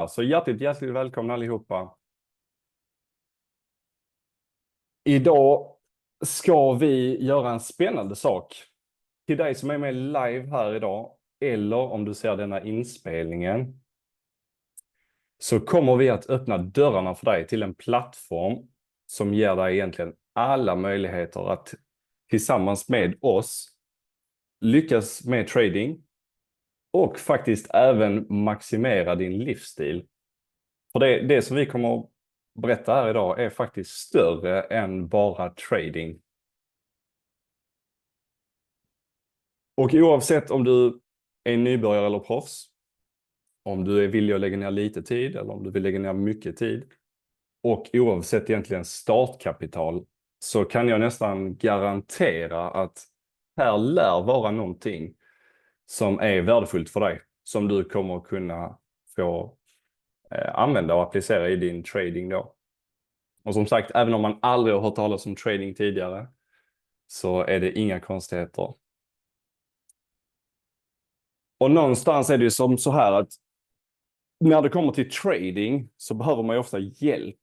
Alltså hjärtligt välkomna allihopa. Idag ska vi göra en spännande sak. Till dig som är med live här idag, eller om du ser denna inspelningen, så kommer vi att öppna dörrarna för dig till en plattform som ger dig egentligen alla möjligheter att tillsammans med oss lyckas med trading och faktiskt även maximera din livsstil. För det som vi kommer att berätta här idag är faktiskt större än bara trading. Och oavsett om du är nybörjare eller proffs, om du är villig att lägga ner lite tid eller om du vill lägga ner mycket tid, och oavsett egentligen startkapital, så kan jag nästan garantera att här lär vara någonting som är värdefullt för dig, som du kommer kunna få använda och applicera i din trading då. Och som sagt, även om man aldrig har hört talas om trading tidigare, så är det inga konstigheter. Och någonstans är det ju som så här att när det kommer till trading så behöver man ju ofta hjälp.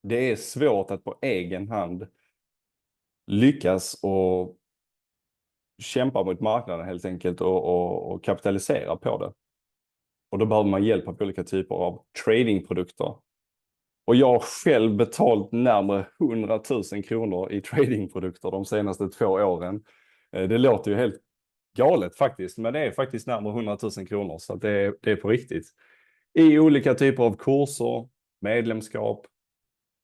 Det är svårt att på egen hand lyckas och kämpa mot marknaden helt enkelt och kapitalisera på det. Och då behöver man hjälp av olika typer av tradingprodukter. Och jag har själv betalt närmare 100 000 kronor i tradingprodukter de senaste 2 åren. Det låter ju helt galet faktiskt, men det är faktiskt närmare 100 000 kronor, så att det är på riktigt. I olika typer av kurser, medlemskap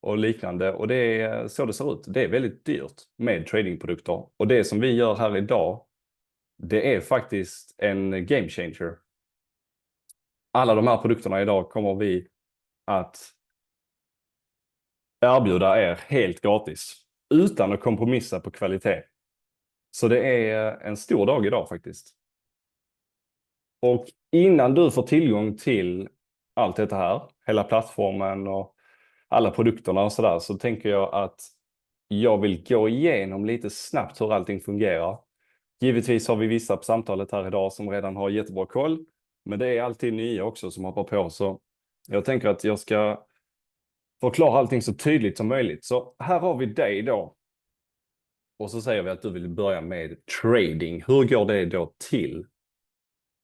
och liknande. Och det är så det ser ut. Det är väldigt dyrt med tradingprodukter. Och det som vi gör här idag, det är faktiskt en game changer. Alla de här produkterna idag kommer vi att erbjuda er helt gratis, utan att kompromissa på kvalitet. Så det är en stor dag idag faktiskt. Och innan du får tillgång till allt detta här, hela plattformen och alla produkterna och sådär, så tänker jag att jag vill gå igenom lite snabbt hur allting fungerar. Givetvis har vi vissa på samtalet här idag som redan har jättebra koll, men det är alltid nya också som hoppar på, så jag tänker att jag ska förklara allting så tydligt som möjligt. Så här har vi dig då. Och så säger vi att du vill börja med trading. Hur går det då till?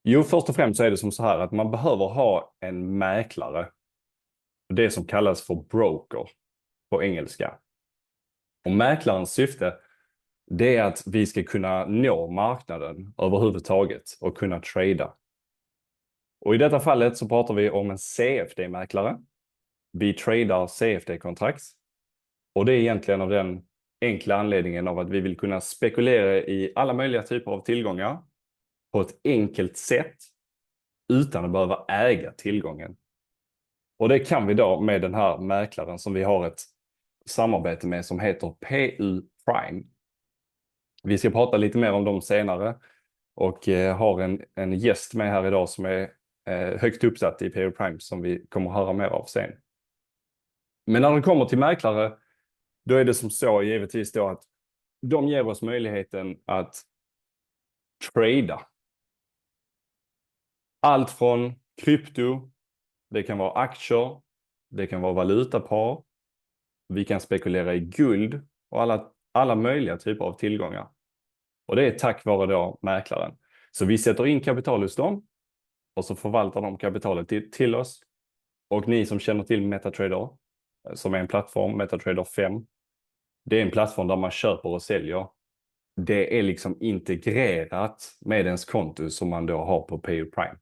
Jo, först och främst så är det som så här att man behöver ha en mäklare. Det som kallas för broker på engelska. Och mäklarens syfte, det är att vi ska kunna nå marknaden överhuvudtaget och kunna trada. Och i detta fallet så pratar vi om en CFD-mäklare. Vi tradar CFD-kontrakt. Och det är egentligen av den enkla anledningen av att vi vill kunna spekulera i alla möjliga typer av tillgångar på ett enkelt sätt utan att behöva äga tillgången. Och det kan vi då med den här mäklaren som vi har ett samarbete med som heter PU Prime. Vi ska prata lite mer om dem senare och har en gäst med här idag som är högt uppsatt i PU Prime som vi kommer att höra mer av sen. Men när det kommer till mäklare, då är det som så givetvis då att de ger oss möjligheten att trada. Allt från krypto, det kan vara aktier, det kan vara valutapar, vi kan spekulera i guld och alla möjliga typer av tillgångar. Och det är tack vare då mäklaren. Så vi sätter in kapital hos dem och så förvaltar de kapitalet till oss. Och ni som känner till MetaTrader, som är en plattform, MetaTrader 5, det är en plattform där man köper och säljer. Det är liksom integrerat med ens konto som man då har på PU Prime.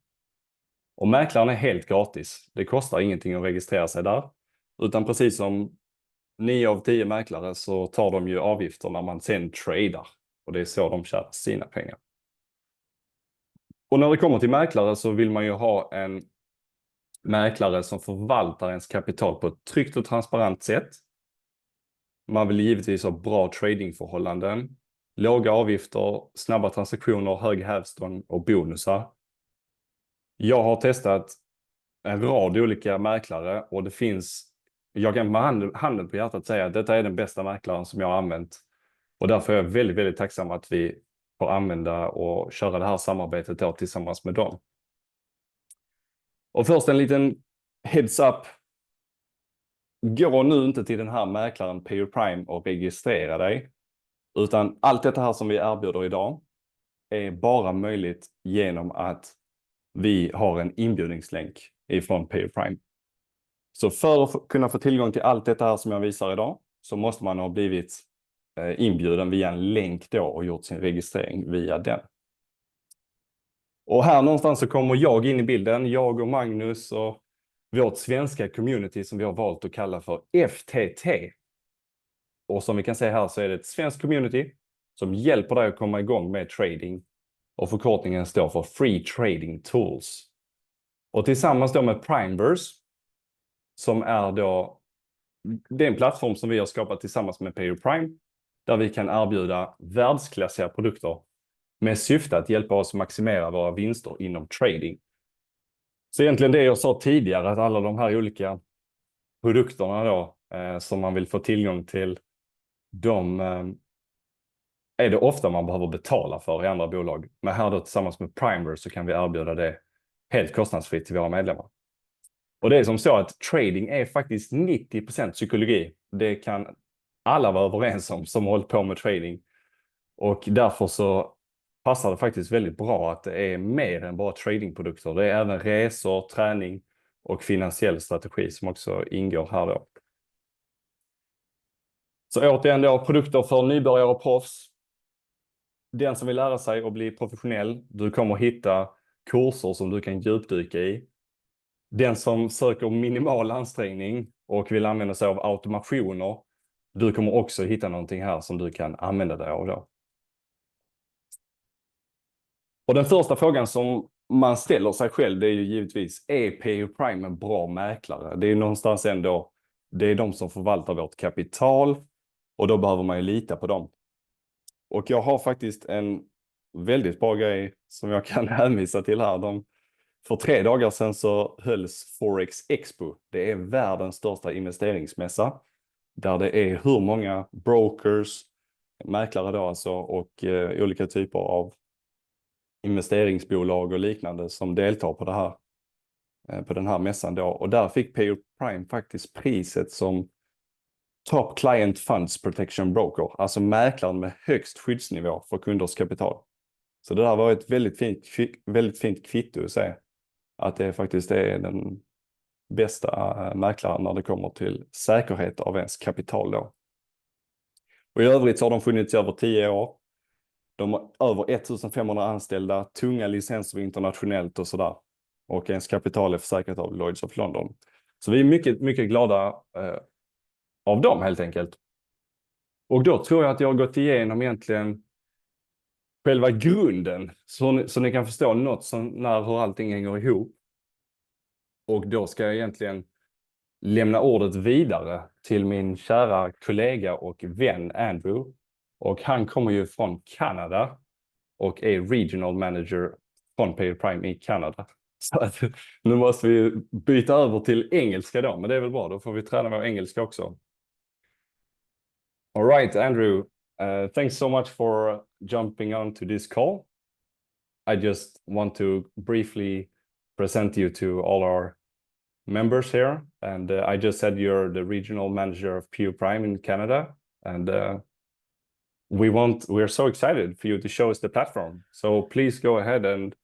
Och mäklaren är helt gratis. Det kostar ingenting att registrera sig där. Utan precis som 9 av 10 mäklare så tar de ju avgifter när man sen tradar. Och det är så de tjänar sina pengar. Och när det kommer till mäklare så vill man ju ha en mäklare som förvaltar ens kapital på ett tryggt och transparent sätt. Man vill givetvis ha bra tradingförhållanden, låga avgifter, snabba transaktioner, hög hävstång och bonusar. Jag har testat en rad olika mäklare och det finns, jag kan med handen på hjärtat säga att detta är den bästa mäklaren som jag har använt. Och därför är jag väldigt tacksam att vi får använda och köra det här samarbetet då tillsammans med dem. Och först en liten heads up. Gå nu inte till den här mäklaren PRIME och registrera dig. Utan allt detta här som vi erbjuder idag är bara möjligt genom att vi har en inbjudningslänk ifrån PRIME. Så för att kunna få tillgång till allt detta här som jag visar idag så måste man ha blivit inbjuden via en länk då och gjort sin registrering via den. Och här någonstans så kommer jag in i bilden, jag och Magnus och vårt svenska community som vi har valt att kalla för FTT. Och som vi kan se här så är det ett svenskt community som hjälper dig att komma igång med trading. Och förkortningen står för Free Trading Tools. Och tillsammans då med PRIMEVERSE som är då, det är en plattform som vi har skapat tillsammans med PRIME där vi kan erbjuda världsklassiga produkter med syfte att hjälpa oss maximera våra vinster inom trading. Så egentligen det jag sa tidigare, att alla de här olika produkterna då som man vill få tillgång till, de är det ofta man behöver betala för i andra bolag. Men här då tillsammans med PRIMEVERSE så kan vi erbjuda det helt kostnadsfritt till våra medlemmar. Och det är som så att trading är faktiskt 90% psykologi. Det kan alla vara överens om som håller på med trading. Och därför så passar det faktiskt väldigt bra att det är mer än bara tradingprodukter. Det är även resor, träning och finansiell strategi som också ingår här då. Så återigen då, produkter för nybörjare och proffs. Den som vill lära sig att bli professionell, du kommer hitta kurser som du kan djupdyka i. Den som söker minimal ansträngning och vill använda sig av automationer, du kommer också hitta någonting här som du kan använda dig av då. Och den första frågan som man ställer sig själv, det är ju givetvis, är PRIME en bra mäklare? Det är någonstans ändå, det är de som förvaltar vårt kapital och då behöver man ju lita på dem. Och jag har faktiskt en väldigt bra grej som jag kan hänvisa till här. För 3 dagar sedan så hölls Forex Expo. Det är världens största investeringsmässa. Där det är hur många brokers, mäklare då alltså, och olika typer av investeringsbolag och liknande som deltar på det här, på den här mässan då. Och där fick PRIME faktiskt priset som Top Client Funds Protection Broker. Alltså mäklaren med högst skyddsnivå för kunders kapital. Så det där var ett väldigt fint kvitto att säga. Att det faktiskt är den bästa mäklaren när det kommer till säkerhet av ens kapital då. Och i övrigt så har de funnits i över 10 år. De har över 1500 anställda, tunga licenser internationellt och sådär. Och ens kapital är försäkrat av Lloyds of London. Så vi är mycket glada av dem helt enkelt. Och då tror jag att jag har gått igenom egentligen själva grunden. Så ni kan förstå något hur allting hänger ihop. Och då ska jag egentligen lämna ordet vidare till min kära kollega och vän Andrew. Och han kommer ju från Kanada och är regional manager från PRIME i Kanada. Så att, nu måste vi byta över till engelska då, men det är väl bra, då får vi träna vår engelska också. All right, Andrew, thanks so much for jumping on to this call. I just want to briefly present you to all our members here. And I just said you're the regional manager of PRIME in Canada. And we're so excited for you to show us the platform. So please go ahead and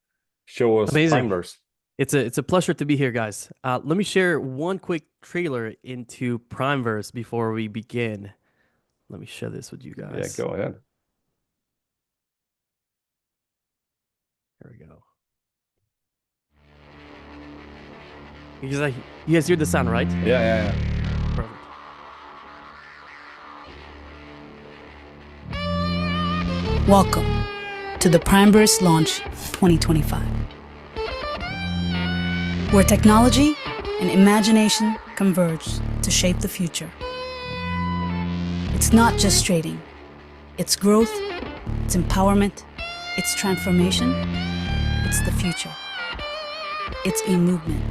show us PRIMEVERSE. It's a pleasure to be here, guys. Let me share one quick trailer into PRIMEVERSE before we begin. Let me share this with you guys. Yeah, go ahead. Here we go. You guys hear the sound, right? Yeah. Perfect. Welcome to the PRIMEVERSE launch 2025, where technology and imagination converge to shape the future. It's not just trading, it's growth, it's empowerment, it's transformation, it's the future. It's a movement.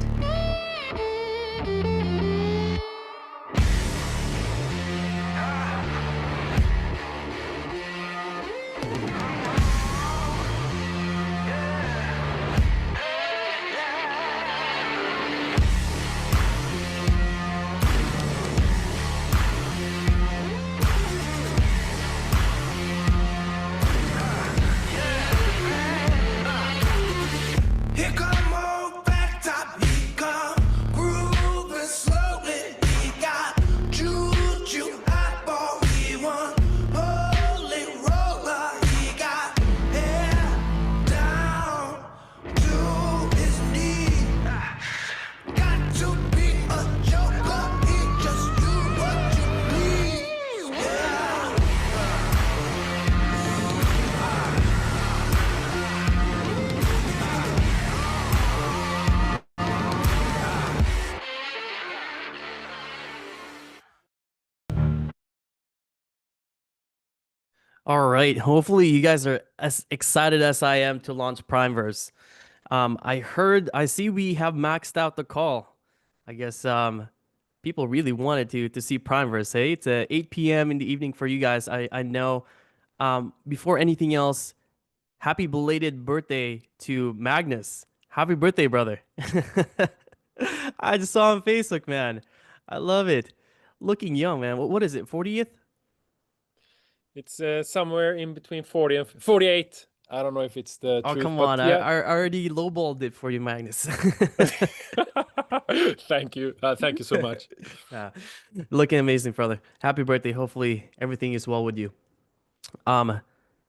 All right. Hopefully, you guys are as excited as I am to launch PRIMEVERSE. I see we have maxed out the call. I guess people really wanted to see PRIMEVERSE. Hey, it's 8 p.m. in the evening for you guys. I know. Before anything else, happy belated birthday to Magnus. Happy birthday, brother. I just saw on Facebook, man. I love it. Looking young, man. What is it? 40th? It's somewhere in between 40 and 48. I don't know if it's the Oh, truth, come but on. yeah. I already lowballed it for you, Magnus. Thank you. Thank you so much. Yeah. Looking amazing, brother. Happy birthday. Hopefully everything is well with you. Thank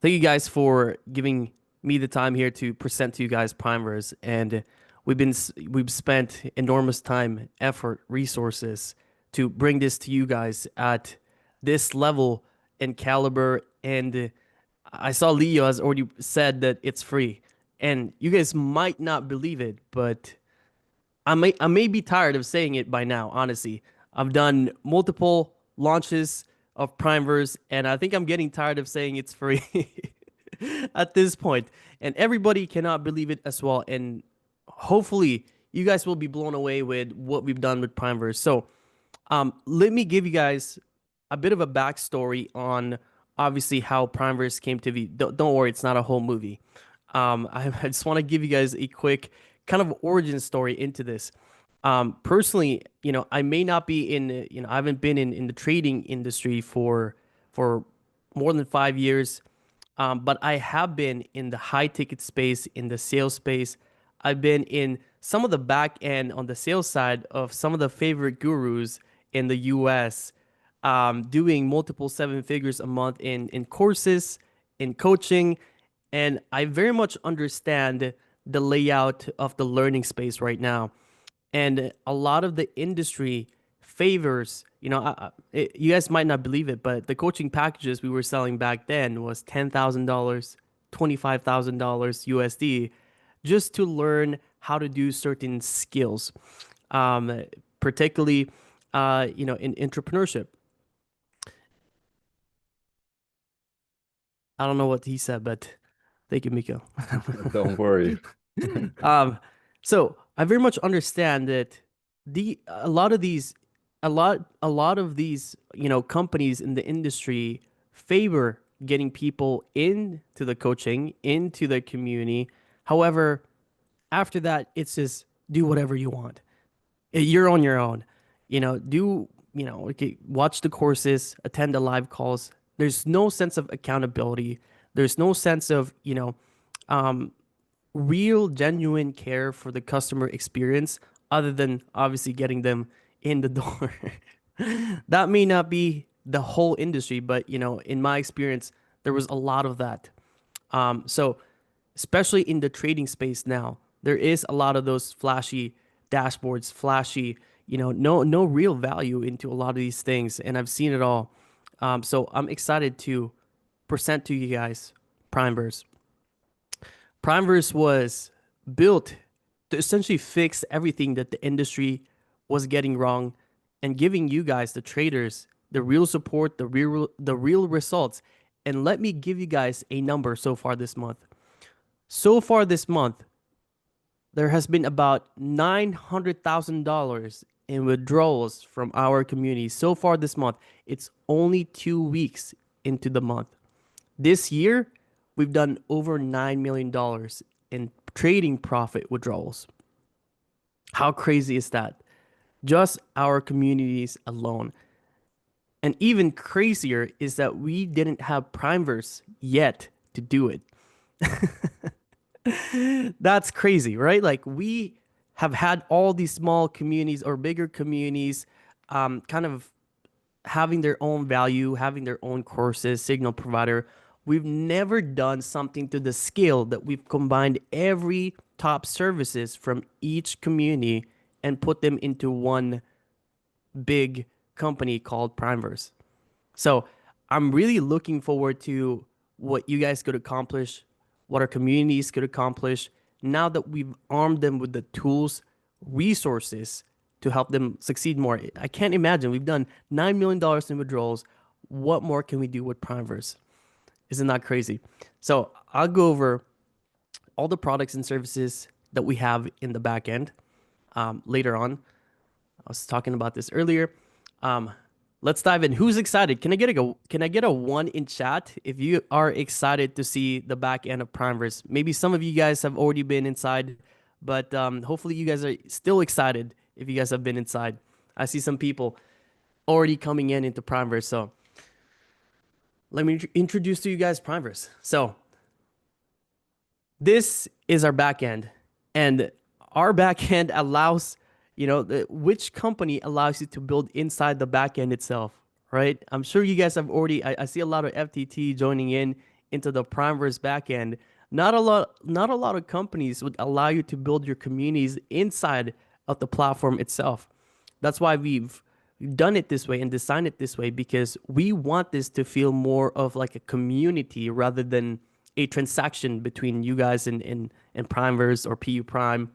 you guys for giving me the time here to present to you guys PRIMEVERSE, and we've spent enormous time, effort, resources to bring this to you guys at this level and caliber. And I saw Leo has already said that it's free, and you guys might not believe it, but I may be tired of saying it by now, honestly. I've done multiple launches of PRIMEVERSE, and I think I'm getting tired of saying it's free at this point. And everybody cannot believe it as well. And hopefully, you guys will be blown away with what we've done with PRIMEVERSE. So, let me give you guys a bit of a backstory on obviously how PRIMEVERSE came to be. Don't worry, it's not a whole movie. I just want to give you guys a quick kind of origin story into this. Personally, I may not be in, I haven't been in the trading industry for more than 5 years, but I have been in the high ticket space, in the sales space. I've been in some of the back end on the sales side of some of the favorite gurus in the US, doing multiple seven figures a month in courses, in coaching, and I very much understand the layout of the learning space right now. And a lot of the industry favors, you guys might not believe it, but the coaching packages we were selling back then was $10,000, $25,000 USD, just to learn how to do certain skills, particularly, in entrepreneurship. I don't know what he said, but thank you, Miko. Don't worry. So I very much understand that a lot of these companies in the industry favor getting people into the coaching, into the community. However, after that, it's just do whatever you want. You're on your own. Okay, watch the courses, attend the live calls. There's no sense of accountability. There's no sense of, real, genuine care for the customer experience other than obviously getting them in the door. That may not be the whole industry, but, in my experience, there was a lot of that. So, especially in the trading space now, there is a lot of those flashy dashboards, flashy, no real value into a lot of these things. And I've seen it all. So I'm excited to present to you guys PRIMEVERSE. PRIMEVERSE was built to essentially fix everything that the industry was getting wrong and giving you guys, the traders, the real support, the real results. And let me give you guys a number so far this month. So far this month, there has been about $900,000 in withdrawals from our community. So far this month, it's only 2 weeks into the month. This year, we've done over $9 million in trading profit withdrawals. How crazy is that? Just our communities alone. And even crazier is that we didn't have PRIMEVERSE yet to do it. That's crazy, right? Like, we have had all these small communities or bigger communities, kind of having their own value, having their own courses, signal provider. We've never done something to the scale that we've combined every top services from each community and put them into one big company called PRIMEVERSE. So I'm really looking forward to what you guys could accomplish, what our communities could accomplish now that we've armed them with the tools, resources to help them succeed more. I can't imagine. We've done $9 million in withdrawals. What more can we do with PRIMEVERSE? Isn't that crazy? So I'll go over all the products and services that we have in the back end later on. I was talking about this earlier. Let's dive in. Who's excited? Can I get a 1 in chat if you are excited to see the back end of PRIMEVERSE? Maybe some of you guys have already been inside, but hopefully you guys are still excited if you guys have been inside. I see some people already coming into PRIMEVERSE. So let me introduce to you guys PRIMEVERSE. So this is our back end, and our back end allows, which company allows you to build inside the back end itself, right? I'm sure you guys have already, I see a lot of FTT joining into the PRIMEVERSE back end. Not a lot of companies would allow you to build your communities inside of the platform itself. That's why we've done it this way and designed it this way, because we want this to feel more of like a community rather than a transaction between you guys and PRIMEVERSE or PU Prime.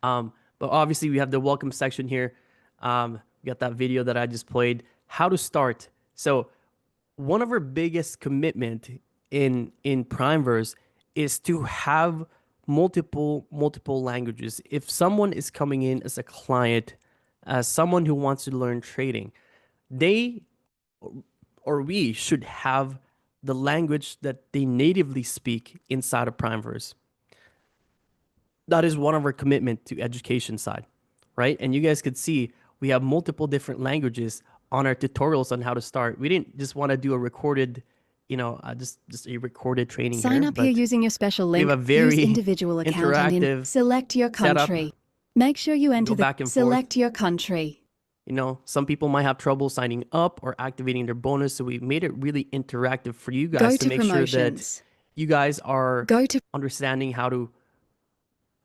But obviously we have the welcome section here. We got that video that I just played, how to start. So one of our biggest commitment in PRIMEVERSE is to have multiple languages. If someone is coming in as a client, as someone who wants to learn trading, they or we should have the language that they natively speak inside of PRIMEVERSE. That is one of our commitment to education side, right? And you guys could see we have multiple different languages on our tutorials on how to start. We didn't just want to do a recorded, just a recorded training. Sign up here using your special link. We have a very use individual account and interactive select your country. setup. Make sure you enter Go back the and select your country. Some people might have trouble signing up or activating their bonus, so we made it really interactive for you Go guys to to make sure that promotions. you guys are Go to understanding how to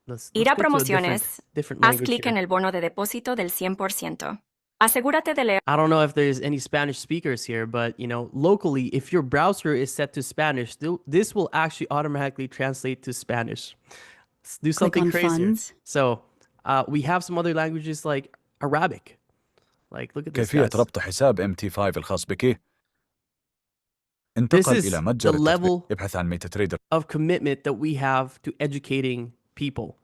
let's Ir go a to promociones. different Haz language clic here. en el bono de depósito del 100%. Asegúrate de leer. I don't know if there's any Spanish speakers here, but locally, if your browser is set to Spanish, this will actually automatically translate to Spanish. Let's do click something on crazy. funds. So we have some other languages like Arabic. Like, look at this, كيفية guys. ربط حساب MT5 الخاص بك. This انتقل is إلى the متجر التطبيق. level ابحث عن ميتا تريدر. of commitment that we have to educating people.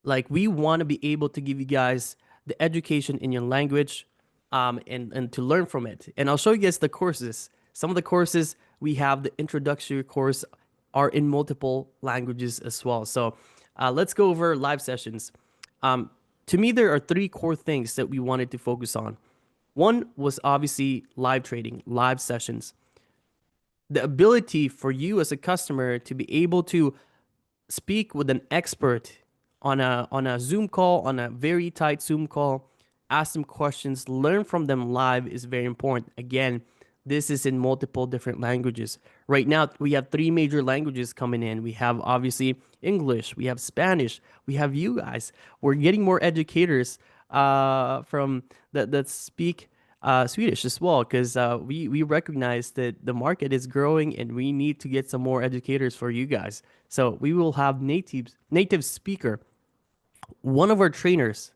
Like, we want to be able to give you guys the education in your language, and to learn from it. And I'll show you guys the courses. Some of the courses we have, the introductory course, are in multiple languages as well. So let's go over live sessions. To me, there are 3 core things that we wanted to focus on. One was obviously live trading, live sessions. The ability for you as a customer to be able to speak with an expert on a Zoom call, on a very tight Zoom call, ask them questions, learn from them live is very important. Again, this is in multiple different languages. Right now, we have 3 major languages coming in. We have obviously English, we have Spanish, we have you guys. We're getting more educators from that speak Swedish as well, because we recognize that the market is growing and we need to get some more educators for you guys. So we will have native speaker. One of our trainers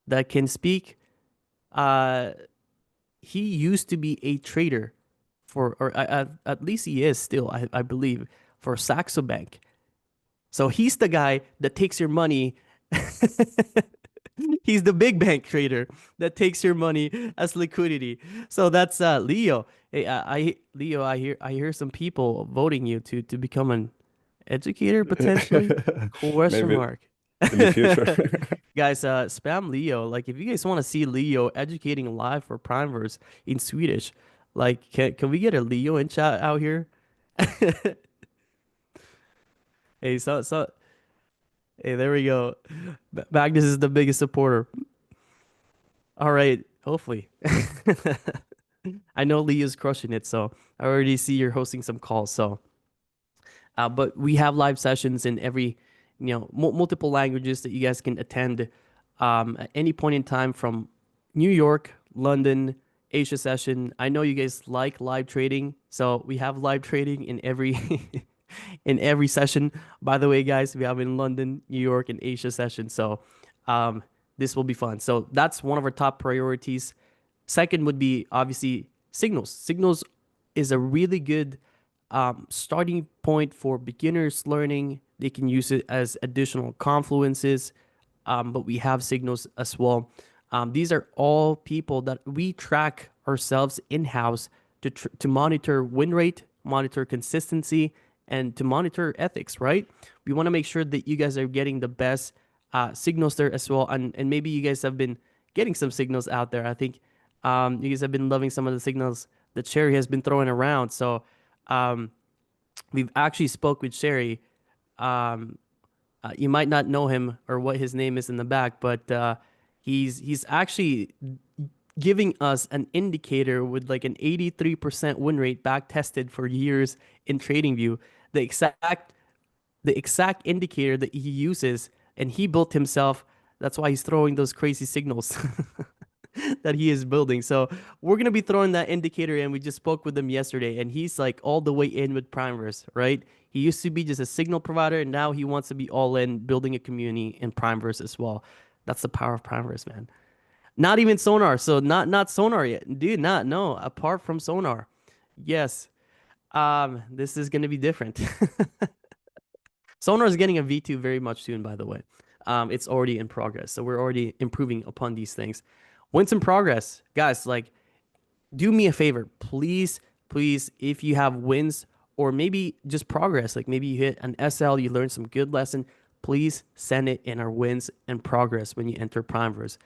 that can speak, he used to be a trader at least he is still, I believe, for Saxo Bank. So he's the guy that takes your money. He's the big bank trader that takes your money as liquidity. So that's Leo. Hey, Leo, I hear some people voting you to become an educator potentially. Question Maybe mark. in the future. Guys, spam Leo. Like, if you guys want to see Leo educating live for PRIMEVERSE in Swedish, like, can we get a Leo in chat out here? Hey, hey, there we go. Magnus is the biggest supporter. All right, hopefully. I know Leo's crushing it, so I already see you're hosting some calls. So, but we have live sessions in every, multiple languages that you guys can attend at any point in time, from New York, London, Asia session. I know you guys like live trading, so we have live trading in every in every session. By the way, guys, we have in London, New York, and Asia session. So this will be fun. So that's one of our top priorities. Second would be obviously signals. Signals is a really good starting point for beginners learning. They can use it as additional confluences, but we have signals as well. These are all people that we track ourselves in-house to monitor win rate, monitor consistency, and to monitor ethics, right? We want to make sure that you guys are getting the best signals there as well. And maybe you guys have been getting some signals out there. I think you guys have been loving some of the signals that Sherry has been throwing around. So we've actually spoke with Sherry. You might not know him or what his name is in the back, but he's actually giving us an indicator with like an 83% win rate back tested for years in TradingView. The exact indicator that he uses, and he built himself. That's why he's throwing those crazy signals that he is building. So we're going to be throwing that indicator in. We just spoke with him yesterday, and he's like all the way in with PRIMEVERSE, right? He used to be just a signal provider, and now he wants to be all in, building a community in PRIMEVERSE as well. That's the power of PRIMEVERSE, man. Not even Sonar. So not Sonar yet. Dude, no. Apart from Sonar. Yes. This is going to be different. Sonar is getting a V2 very much soon, by the way. It's already in progress. So we're already improving upon these things. Wins in progress. Guys, like, do me a favor. Please, if you have wins or maybe just progress, like maybe you hit an SL, you learned some good lesson, please send it in our wins and progress when you enter PRIMEVERSE.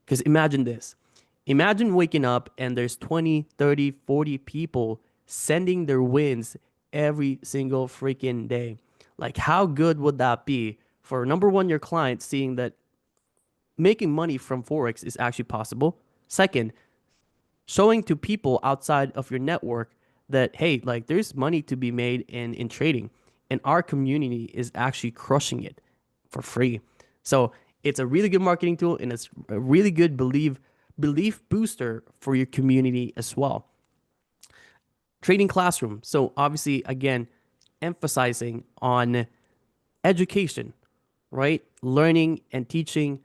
Because imagine this. Imagine waking up and there's 20, 30, 40 people sending their wins every single freaking day. Like, how good would that be for, number one, your client seeing that making money from Forex is actually possible? Second, showing to people outside of your network that, hey, like there's money to be made in trading. And our community is actually crushing it for free. So it's a really good marketing tool, and it's a really good belief booster for your community as well. Trading classroom. So obviously, again, emphasizing on education, right? Learning and teaching.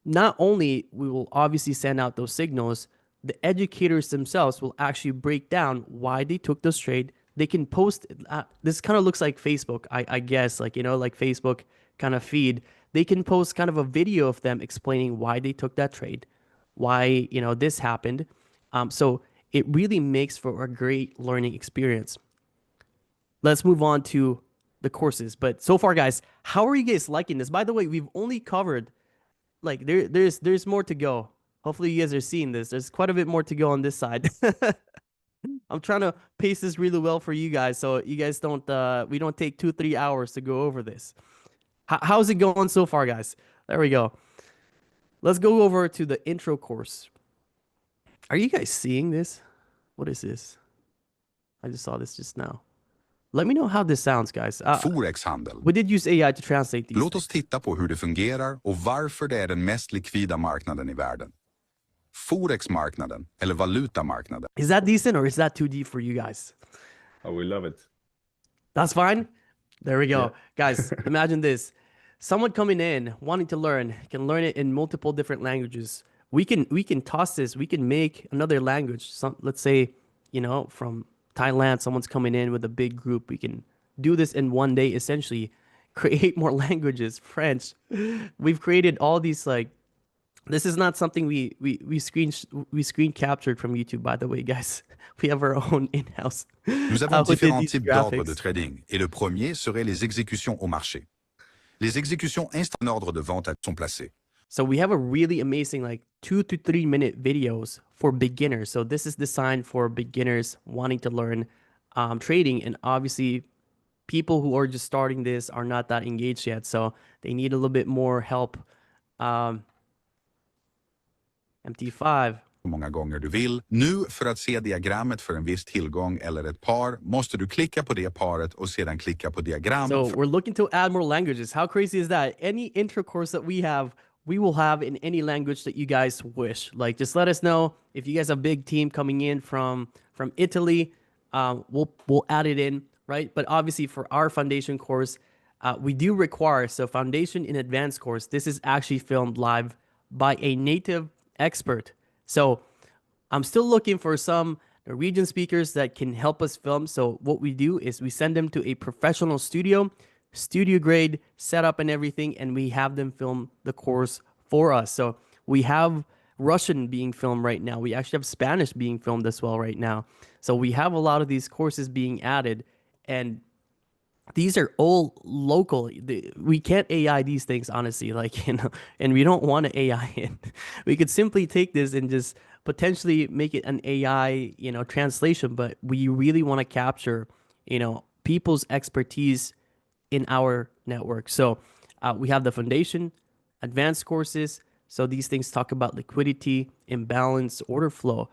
Not only we will obviously send out those signals, the educators themselves will actually break down why they took this trade. They can post, this kind of looks like Facebook, I guess, like, you know, like Facebook kind of feed. They can post kind of a video of them explaining why they took that trade, why, you know, this happened. So it really makes for a great learning experience. Let's move on to the courses. But so far, guys, how are you guys liking this? By the way, we've only covered, like, there's more to go. Hopefully you guys are seeing this. There's quite a bit more to go on this side. I'm trying to pace this really well for you guys, so you guys don't we don't take 2-3 hours to go over this. How's it going so far, guys? There we go. Let's go over to the intro course. Are you guys seeing this? What is this? I just saw this just now. Let me know how this sounds, guys. Forex-handel. We did use AI to translate these. Låt oss titta på hur det fungerar och varför det är den mest likvida marknaden i världen. Forex-marknaden eller valutamarknaden. Is that decent or is that too deep for you guys? Oh, we love it. That's fine. There we go. Yeah. Guys, imagine this. Someone coming in, wanting to learn, can learn it in multiple different languages. We can toss this. We can make another language. Let's say, you know, from Thailand, someone's coming in with a big group. We can do this in one day, essentially. Create more languages, French. We've created all these, like, this is not something we screen captured from YouTube, by the way, guys. We have our own in-house. Nous avons différents types d'ordres de trading et le premier serait les exécutions au marché. Les exécutions instant en ordre de vente sont placées. So we have a really amazing, like, 2 to 3 minute videos for beginners. So this is designed for beginners wanting to learn trading, and obviously people who are just starting this are not that engaged yet, so they need a little bit more help. MT5. Hur många gånger du vill. Nu för att se diagrammet för en viss tillgång eller ett par måste du klicka på det paret och sedan klicka på diagram. So we're looking to add more languages. How crazy is that? Any intro course that we will have in any language that you guys wish. Like, just let us know if you guys have a big team coming in from Italy. We'll add it in, right? But obviously for our foundation course, we do require, so foundation in advanced course, this is actually filmed live by a native expert. So I'm still looking for some Norwegian speakers that can help us film. So what we do is we send them to a professional studio grade setup and everything, and we have them film the course for us. So we have Russian being filmed right now. We actually have Spanish being filmed as well right now. So we have a lot of these courses being added, and these are all local. We can't AI these things, honestly, like, you know, and we don't want to AI it. We could simply take this and just potentially make it an AI, you know, translation, but we really want to capture, you know, people's expertise in our network. So we have the foundation, advanced courses. So these things talk about liquidity, imbalance, order flow.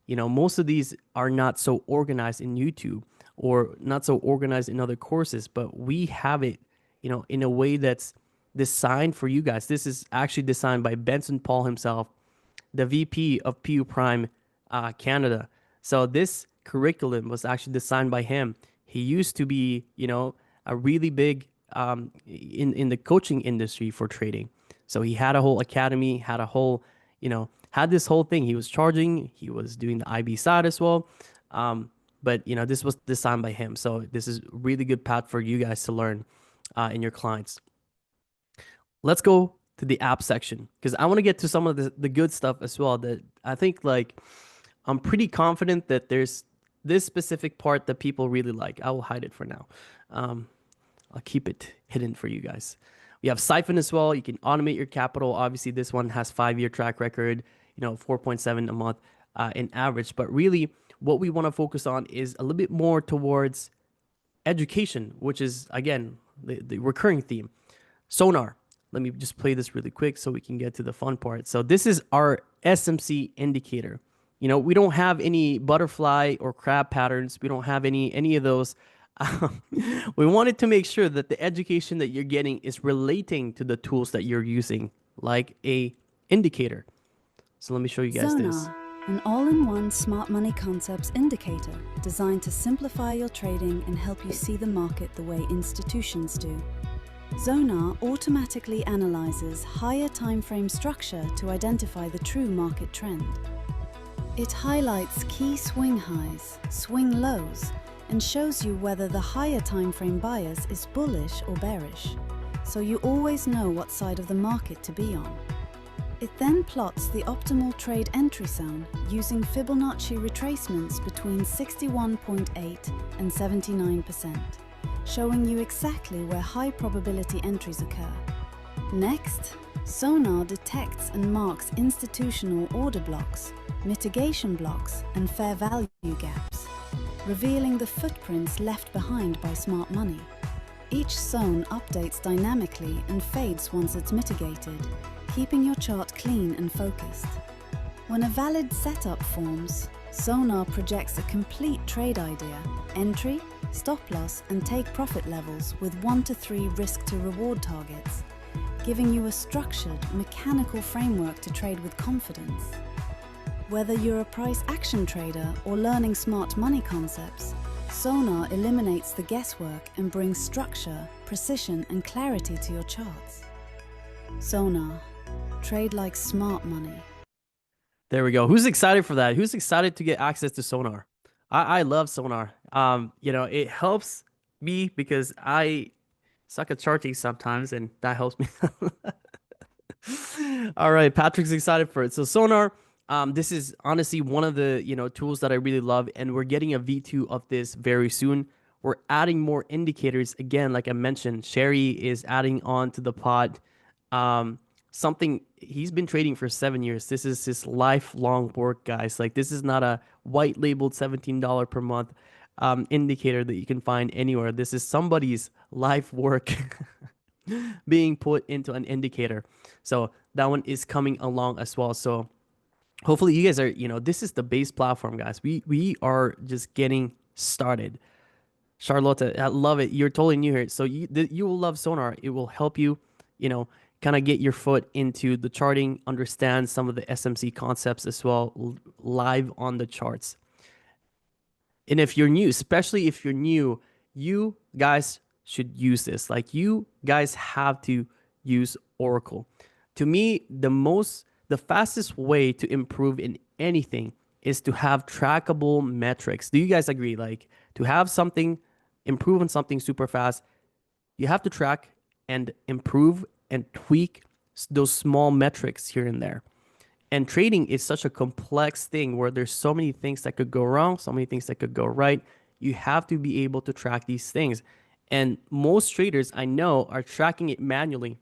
You know, most of these are not so organized in YouTube or not so organized in other courses, but we have it, you know, in a way that's designed for you guys. This is actually designed by Benson Paul himself, the VP of PU Prime Canada. So this curriculum was actually designed by him. He used to be, you know, a really big in the coaching industry for trading. So he had a whole academy, had a whole, you know, had this whole thing. He was charging, he was doing the IB side as well. But, you know, this was designed by him. So this is a really good path for you guys to learn in your clients. Let's go to the app section, because I want to get to some of the good stuff as well that I think, like, I'm pretty confident that there's this specific part that people really like. I will hide it for now. I'll keep it hidden for you guys. We have Siphon as well. You can automate your capital. Obviously, this one has 5-year track record, you know, 4.7 a month in average. But really, what we want to focus on is a little bit more towards education, which is, again, the recurring theme. Sonar. Let me just play this really quick so we can get to the fun part. So this is our SMC indicator. You know, we don't have any butterfly or crab patterns. We don't have any of those. We wanted to make sure that the education that you're getting is relating to the tools that you're using, like a indicator. So let me show you guys this. Sonar, an all-in-one smart money concepts indicator designed to simplify your trading and help you see the market the way institutions do. Sonar automatically analyzes higher time frame structure to identify the true market trend. It highlights key swing highs, swing lows, and shows you whether the higher time frame bias is bullish or bearish, so you always know what side of the market to be on. It then plots the optimal trade entry zone using Fibonacci retracements between 61.8 and 79%, showing you exactly where high probability entries occur. Next, Sonar detects and marks institutional order blocks, mitigation blocks, and fair value gaps, revealing the footprints left behind by smart money. Each zone updates dynamically and fades once it's mitigated, keeping your chart clean and focused. When a valid setup forms, Sonar projects a complete trade idea, entry, stop loss, and take profit levels with 1 to 3 risk to reward targets, giving you a structured, mechanical framework to trade with confidence. Whether you're a price action trader or learning smart money concepts, Sonar eliminates the guesswork and brings structure, precision, and clarity to your charts. Sonar. Trade like smart money. There we go. Who's excited for that? Who's excited to get access to Sonar? I love Sonar. You know, it helps me because I suck at charting sometimes, and that helps me. All right, Patrick's excited for it. So Sonar, this is honestly one of the, you know, tools that I really love, and we're getting a V2 of this very soon. We're adding more indicators. Again, like I mentioned, Sherry is adding on to the pod. Something he's been trading for 7 years. This is his lifelong work, guys. Like, this is not a white labeled $17 per month indicator that you can find anywhere. This is somebody's life work being put into an indicator. So that one is coming along as well. So hopefully you guys are, you know, this is the base platform, guys. We are just getting started. Charlotte, I love it. You're totally new here. So you will love Sonar. It will help you, you know, kind of get your foot into the charting, understand some of the SMC concepts as well, live on the charts. And if you're new, especially if you're new, you guys should use this. Like, you guys have to use Oracle. To me, the fastest way to improve in anything is to have trackable metrics. Do you guys agree? Like, to have something, improve on something super fast, you have to track and improve and tweak those small metrics here and there. And trading is such a complex thing where there's so many things that could go wrong, so many things that could go right. You have to be able to track these things. And most traders I know are tracking it manually.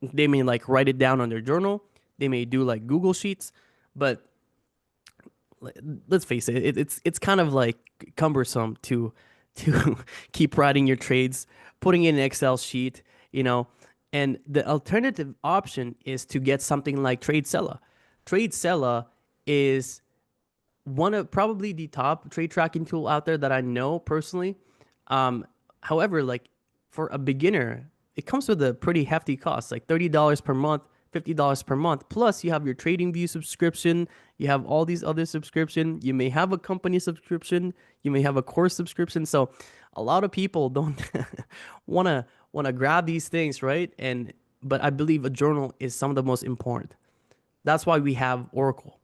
They may like write it down on their journal. They may do like Google Sheets, but let's face it, it's kind of like cumbersome to keep writing your trades, putting in an Excel sheet, you know. And the alternative option is to get something like TradeSella. TradeSella is one of probably the top trade tracking tool out there that I know personally. However, like for a beginner, it comes with a pretty hefty cost, like $30 per month, $50 per month. Plus, you have your TradingView subscription. You have all these other subscriptions. You may have a company subscription. You may have a course subscription. So a lot of people don't want to grab these things, right? But I believe a journal is some of the most important. That's why we have Oracle.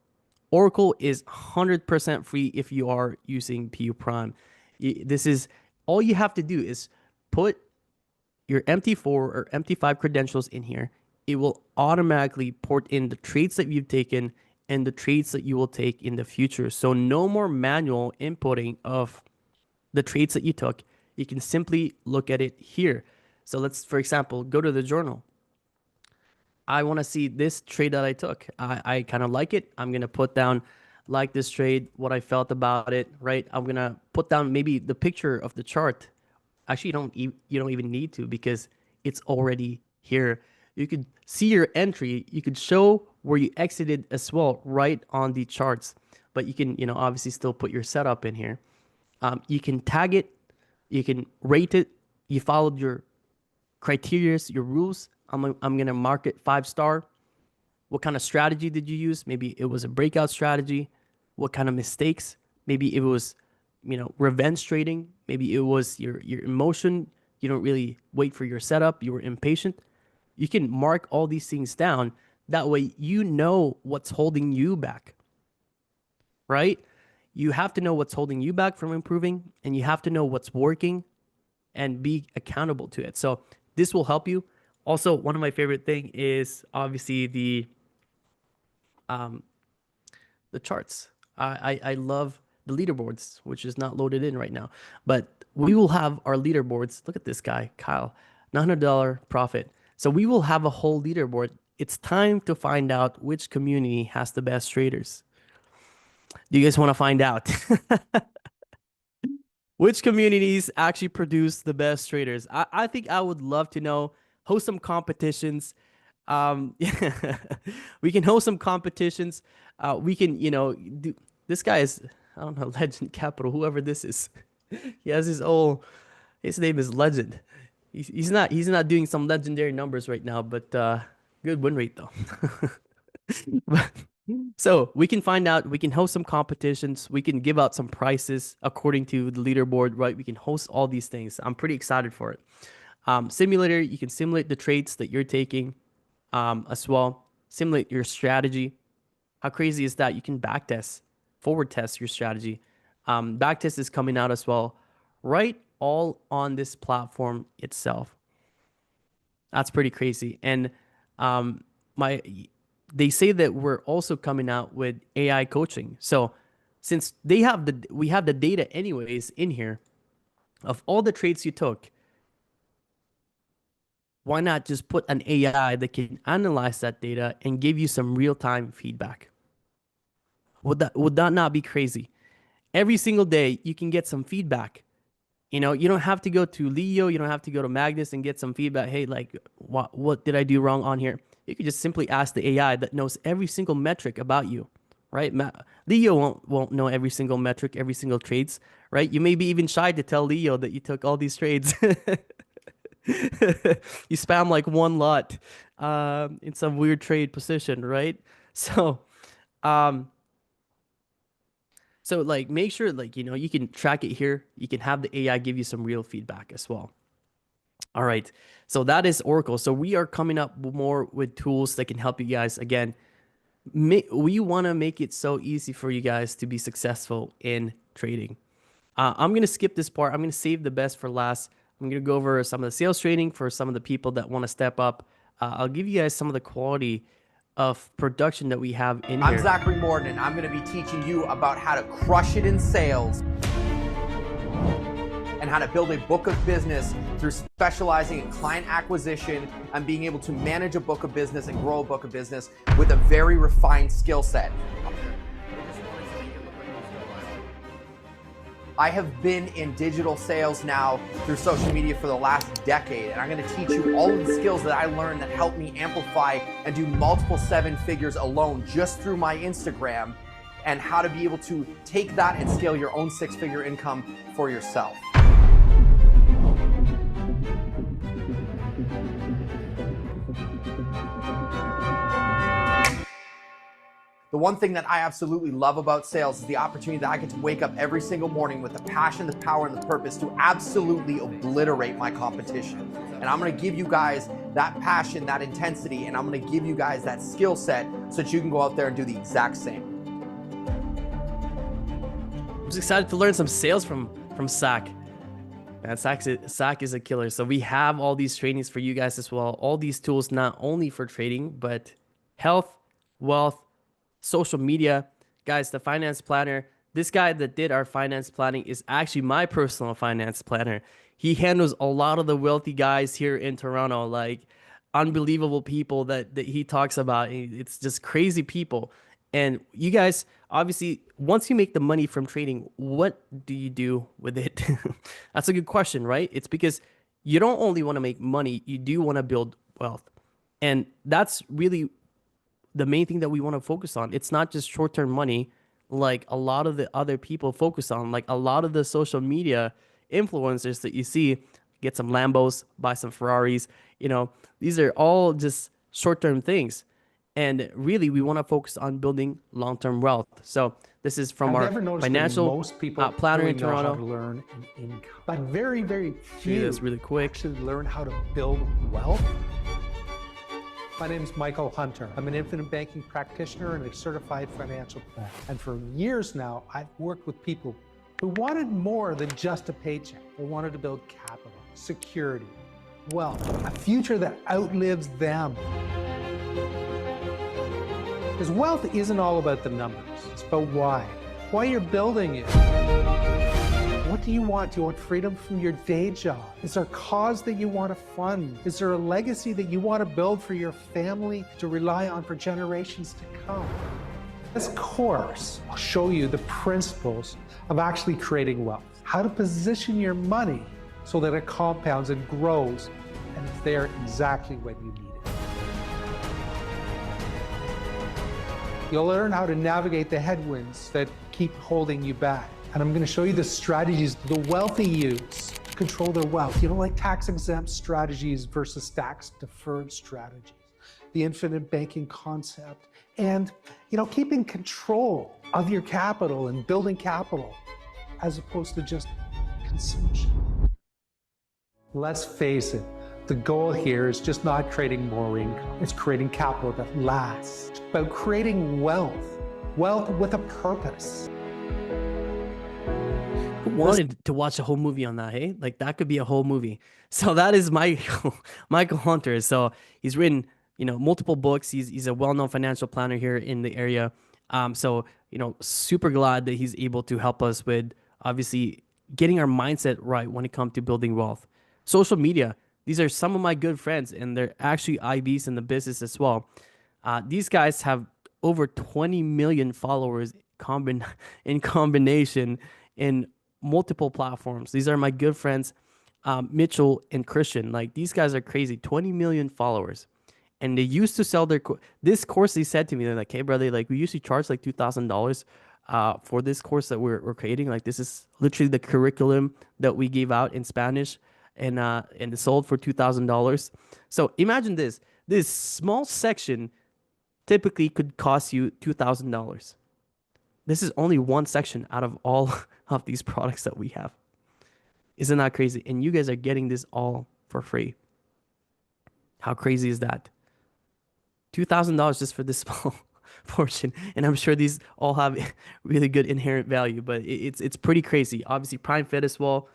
Oracle is 100% free if you are using PU Prime. This is all you have to do is put your MT4 or MT5 credentials in here. It will automatically port in the trades that you've taken and the trades that you will take in the future. So no more manual inputting of the trades that you took. You can simply look at it here. So let's, for example, go to the journal. I want to see this trade that I took. I kind of like it. I'm going to put down like this trade, what I felt about it, right? I'm going to put down maybe the picture of the chart. Actually, you don't even need to because it's already here. You could see your entry. You could show where you exited as well right on the charts. But you can, obviously still put your setup in here. You can tag it. You can rate it. You followed your criteria, your rules. I'm going to mark it 5-star. What kind of strategy did you use? Maybe it was a breakout strategy. What kind of mistakes? Maybe it was, revenge trading. Maybe it was your emotion. You don't really wait for your setup. You were impatient. You can mark all these things down. That way you know what's holding you back, right? You have to know what's holding you back from improving, and you have to know what's working and be accountable to it. So this will help you. Also, one of my favorite thing is obviously the charts. I love the leaderboards, which is not loaded in right now, but we will have our leaderboards. Look at this guy, Kyle, $900 profit. So we will have a whole leaderboard. It's time to find out which community has the best traders. Do you guys want to find out? Which communities actually produce the best traders? I think I would love to know. Host some competitions. We can host some competitions. We can, do. This guy is, I don't know, Legend Capital, whoever this is. He has his name is Legend. He's not doing some legendary numbers right now, but good win rate though. So we can find out, we can host some competitions, we can give out some prizes according to the leaderboard, right? We can host all these things. I'm pretty excited for it. Simulator, you can simulate the trades that you're taking as well. Simulate your strategy. How crazy is that? You can backtest, forward test your strategy. Backtest is coming out as well, right? All on this platform itself. That's pretty crazy. And they say that we're also coming out with AI coaching. So since we have the data anyways in here of all the trades you took, why not just put an AI that can analyze that data and give you some real-time feedback? Would that not be crazy? Every single day you can get some feedback. You don't have to go to Leo, you don't have to go to Magnus and get some feedback. Hey, like what did I do wrong on here? You could just simply ask the AI that knows every single metric about you, right? Leo won't know every single metric, every single trades, right? You may be even shy to tell Leo that you took all these trades. You spam like one lot in some weird trade position, right? So like make sure you can track it here. You can have the AI give you some real feedback as well. All right, so that is Oracle. So we are coming up more with tools that can help you guys again we want to make it so easy for you guys to be successful in trading. I'm going to skip this part. I'm going to save the best for last. I'm going to go over some of the sales training for some of the people that want to step up. I'll give you guys some of the quality of production that we have in here. I'm Zachary Morton, and I'm going to be teaching you about how to crush it in sales and how to build a book of business through specializing in client acquisition and being able to manage a book of business and grow a book of business with a very refined skill set. I have been in digital sales now through social media for the last decade, and I'm going to teach you all of the skills that I learned that help me amplify and do multiple 7 figures alone just through my Instagram, and how to be able to take that and scale your own 6-figure income for yourself. The one thing that I absolutely love about sales is the opportunity that I get to wake up every single morning with the passion, the power, and the purpose to absolutely obliterate my competition. And I'm going to give you guys that passion, that intensity, and I'm going to give you guys that skill set so that you can go out there and do the exact same. I'm just excited to learn some sales from Zach. Man, Zach is a killer. So we have all these trainings for you guys as well. All these tools, not only for trading, but health, wealth, social media. Guys, the finance planner, this guy that did our finance planning is actually my personal finance planner. He handles a lot of the wealthy guys here in Toronto, like unbelievable people that he talks about. It's just crazy people. And you guys, obviously, once you make the money from trading, what do you do with it? That's a good question, right? It's because you don't only want to make money, you do want to build wealth. And that's really the main thing that we want to focus on. It's not just short-term money like a lot of the other people focus on. Like a lot of the social media influencers that you see get some Lambos, buy some Ferraris, you know, these are all just short-term things. And really, we want to focus on building long-term wealth. So this is from our financial planner really in Toronto. Know how to learn an income, but very, very few do this really quick. Actually learn how to build wealth. My name is Michael Hunter. I'm an infinite banking practitioner and a certified financial planner. And for years now, I've worked with people who wanted more than just a paycheck. They wanted to build capital, security, wealth, a future that outlives them. Because wealth isn't all about the numbers, it's about why you're building it. What do you want? Do you want freedom from your day job? Is there a cause that you want to fund? Is there a legacy that you want to build for your family to rely on for generations to come? This course will show you the principles of actually creating wealth, how to position your money so that it compounds and grows and it's there exactly when you need it. You'll learn how to navigate the headwinds that keep holding you back. And I'm going to show you the strategies the wealthy use to control their wealth. You know, like tax-exempt strategies versus tax-deferred strategies, the infinite banking concept, and, you know, keeping control of your capital and building capital as opposed to just consumption. Let's face it, the goal here is just not creating more income. It's creating capital that lasts. It's about creating wealth with a purpose. Wanted to watch a whole movie on that, hey? Like that could be a whole movie. So that is Michael Hunter. So he's written, you know, multiple books. He's a well-known financial planner here in the area. So, you know, super glad that he's able to help us with obviously getting our mindset right when it comes to building wealth. Social media. These are some of my good friends, and they're actually IBs in the business as well. These guys have over 20 million followers in combination in multiple platforms. These are my good friends, Mitchell and Christian. Like these guys are crazy, 20 million followers. And they used to sell this course. They said to me, they're like, hey brother, like we used to charge like $2,000 for this course that we're creating. Like this is literally the curriculum that we gave out in Spanish and it sold for $2,000. So imagine this small section typically could cost you $2,000. This is only one section out of all of these products that we have. Isn't that crazy? And you guys are getting this all for free. How crazy is that? $2,000 just for this portion, and I'm sure these all have really good inherent value, but it's pretty crazy. Obviously, Prime Fit as well.